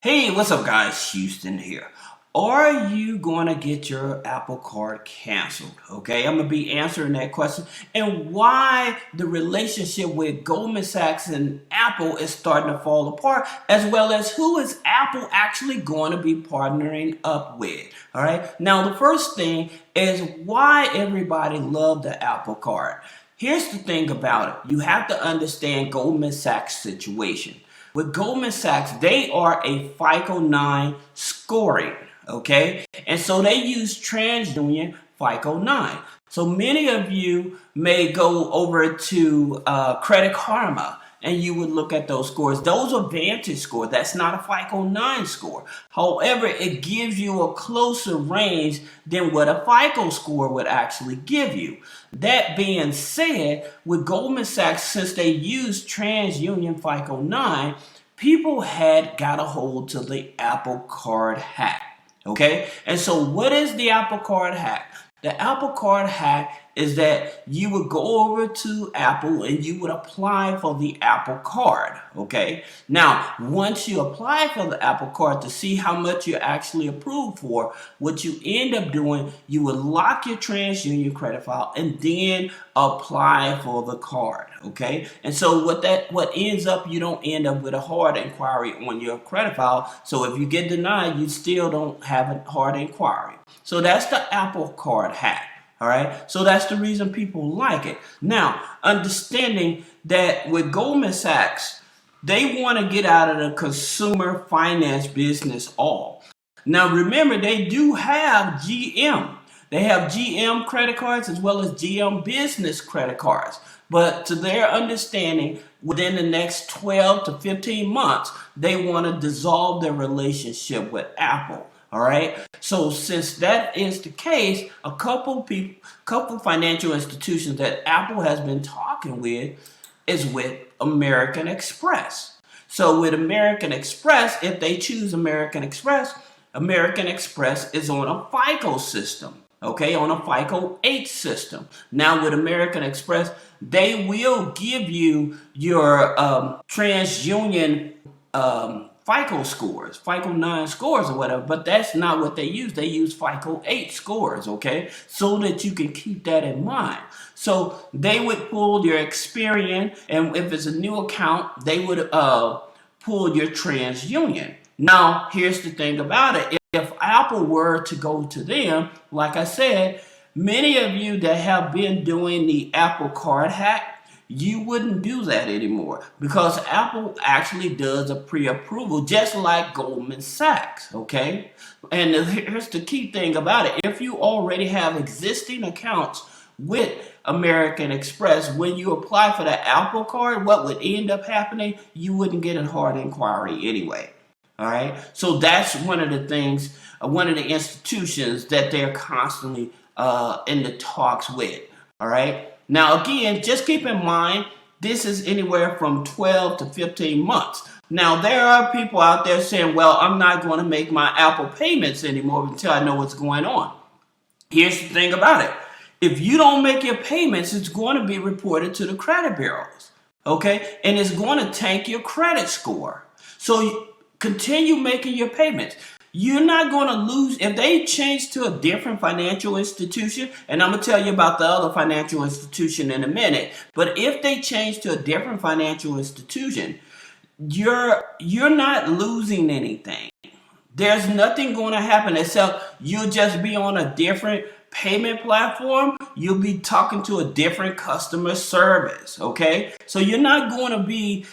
Hey, what's up, guys? Houston here. Are you going to get your Apple Card canceled? Okay, I'm going to be answering that question and why the relationship with Goldman Sachs and Apple is starting to fall apart, as well as who is Apple actually going to be partnering up with. All right, now the first thing is why everybody loved the Apple Card. Here's the thing about it, you have to understand Goldman Sachs' situation. With Goldman Sachs, they are a FICO 9 scoring, okay? And so they use TransUnion FICO 9. So many of you may go over to Credit Karma and you would look at those scores. Those are Vantage scores. That's not a FICO 9 score. However, it gives you a closer range than what a FICO score would actually give you. That being said, with Goldman Sachs, since they use TransUnion FICO 9, people had got a hold to the Apple Card hack. Okay? And so what is the Apple Card hack? The Apple Card hack is that you would go over to Apple and you would apply for the Apple Card, okay? Now, once you apply for the Apple Card to see how much you're actually approved for, what you end up doing, you would lock your TransUnion credit file and then apply for the card, okay? And so what ends up, you don't end up with a hard inquiry on your credit file. So if you get denied, you still don't have a hard inquiry. So that's the Apple Card hack. All right, so that's the reason people like it. Now, understanding that with Goldman Sachs, they want to get out of the consumer finance business all. Now, remember, they do have GM. They have GM credit cards as well as GM business credit cards. But to their understanding, within the next 12 to 15 months, they want to dissolve their relationship with Apple. All right. So since that is the case, a couple financial institutions that Apple has been talking with is with American Express. So with American Express, if they choose American Express is on a FICO system. Okay, on a FICO 8 system. Now with American Express, they will give you your TransUnion FICO scores, FICO 9 scores or whatever, but that's not what they use. They use FICO 8 scores, okay? So that you can keep that in mind. So they would pull your Experian, and if it's a new account, they would pull your TransUnion. Now, here's the thing about it. If Apple were to go to them, like I said, many of you that have been doing the Apple Card hack, you wouldn't do that anymore because Apple actually does a pre-approval just like Goldman Sachs, okay? And here's the key thing about it. If you already have existing accounts with American Express, when you apply for the Apple Card, what would end up happening? You wouldn't get a hard inquiry anyway. All right, so that's one of the things, one of the institutions that they're constantly in the talks with. All right, now again, just keep in mind this is anywhere from 12 to 15 months. Now there are people out there saying, "Well, I'm not going to make my Apple payments anymore until I know what's going on." Here's the thing about it: if you don't make your payments, it's going to be reported to the credit bureaus. Okay, and it's going to tank your credit score. So continue making your payments. You're not going to lose if they change to a different financial institution, and I'm going to tell you about the other financial institution in a minute. But if they change to a different financial institution, you're not losing anything. There's nothing going to happen except you'll just be on a different payment platform. You'll be talking to a different customer service, okay? So you're not going to be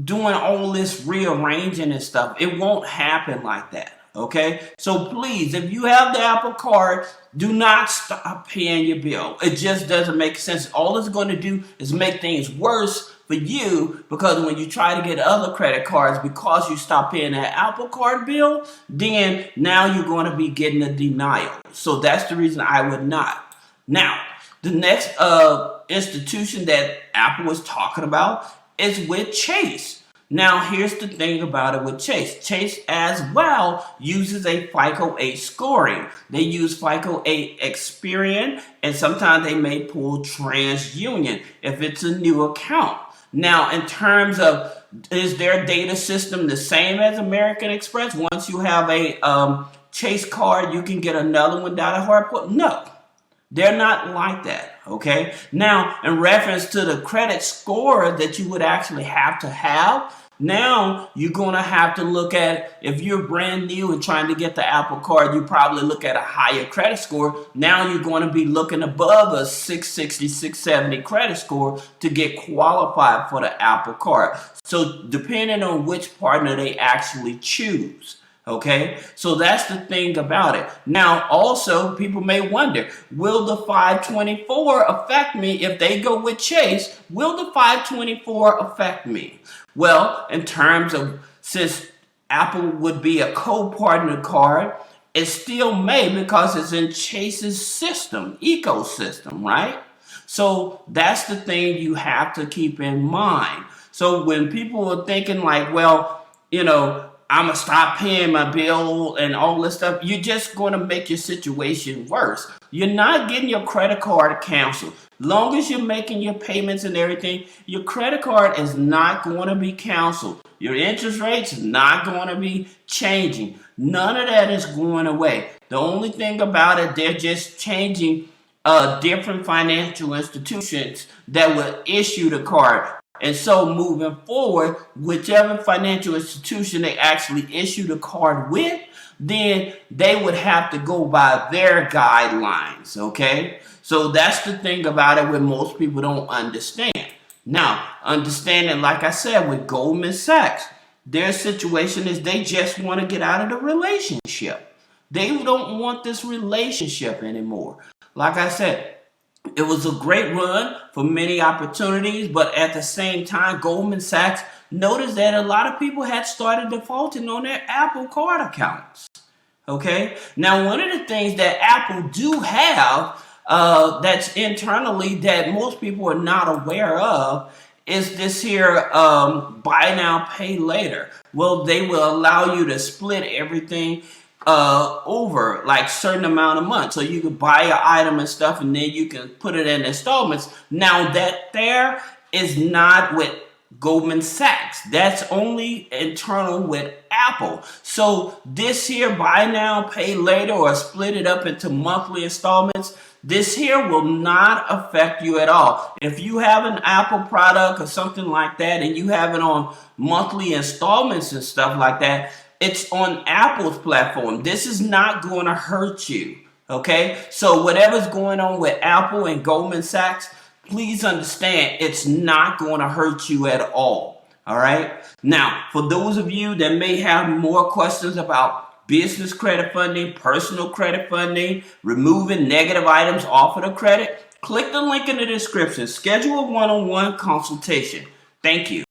doing all this rearranging and stuff. It won't happen like that, okay? So please, if you have the Apple Card, do not stop paying your bill. It just doesn't make sense. All it's going to do is make things worse for you, because when you try to get other credit cards, because you stop paying that Apple Card bill, then now you're going to be getting a denial. So that's the reason I would not. Now, the next institution that Apple was talking about is with Chase. Now, here's the thing about it with Chase. Chase as well uses a FICO 8 scoring. They use FICO 8 Experian, and sometimes they may pull TransUnion if it's a new account. Now, in terms of, is their data system the same as American Express? Once you have a Chase card, you can get another one down at Hardport? No. They're not like that, okay? Now, in reference to the credit score that you would actually have to have, now you're going to have to look at, if you're brand new and trying to get the Apple Card, you probably look at a higher credit score. Now you're going to be looking above a 660, 670 credit score to get qualified for the Apple Card. So depending on which partner they actually choose. Okay, so that's the thing about it. Now, also, people may wonder, will the 524 affect me if they go with Chase? Will the 524 affect me? Well, in terms of, since Apple would be a co-partner card, it still may, because it's in Chase's system, ecosystem, right? So that's the thing you have to keep in mind. So when people are thinking like, well, I'm going to stop paying my bill and all this stuff, you're just going to make your situation worse. You're not getting your credit card canceled. Long as you're making your payments and everything, your credit card is not going to be canceled. Your interest rate's not going to be changing. None of that is going away. The only thing about it, they're just changing different financial institutions that will issue the card. And so moving forward, whichever financial institution they actually issue the card with, then they would have to go by their guidelines, okay? So that's the thing about it, what most people don't understand. Now, understanding, like I said, with Goldman Sachs, their situation is they just want to get out of the relationship. They don't want this relationship anymore. Like I said, it was a great run for many opportunities, but at the same time, Goldman Sachs noticed that a lot of people had started defaulting on their Apple Card accounts. Okay? Now, one of the things that Apple do have that's internally that most people are not aware of is this here buy now, pay later. Well, they will allow you to split everything over like certain amount of months. So you can buy an item and stuff, and then you can put it in installments. Now that there is not with Goldman Sachs. That's only internal with Apple. So this here buy now, pay later, or split it up into monthly installments, this here will not affect you at all. If you have an Apple product or something like that, and you have it on monthly installments and stuff like that, it's on Apple's platform. This is not going to hurt you, okay? So whatever's going on with Apple and Goldman Sachs, please understand it's not going to hurt you at all right? Now, for those of you that may have more questions about business credit funding, personal credit funding, removing negative items off of the credit, click the link in the description. Schedule a one-on-one consultation. Thank you.